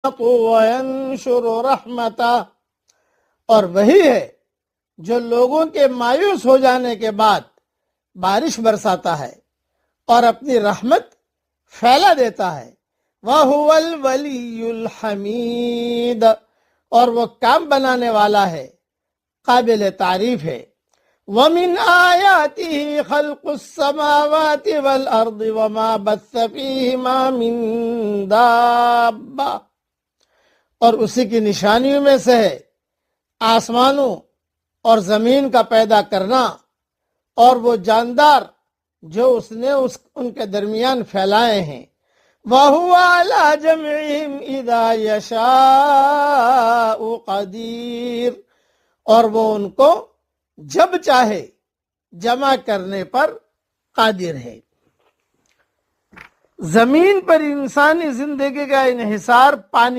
وینشر رحمتہ، اور وہی ہے جو لوگوں کے مایوس ہو جانے کے بعد بارش برساتا ہے اور اپنی رحمت پھیلا دیتا ہے۔ وَهُوَ الْوَلِيُّ الْحَمِيدُ، اور وہ کام بنانے والا ہے، قابل تعریف ہے۔ وَمِنْ آيَاتِهِ خَلْقُ السَّمَاوَاتِ وَالْأَرْضِ وَمَا بَثَّ فِيهِمَا مِنْ دَابَّةٍ، اور اسی کی نشانیوں میں سے ہے آسمانوں اور زمین کا پیدا کرنا اور وہ جاندار جو اس نے ان کے درمیان پھیلائے ہیں۔ وَهُوَ عَلَى جَمْعِهِمْ إِذَا يَشَاءُ قَدِيرٌ، اور وہ ان کو جب چاہے جمع کرنے پر قادر ہے۔ زمین پر انسانی زندگی کا انحصار پانی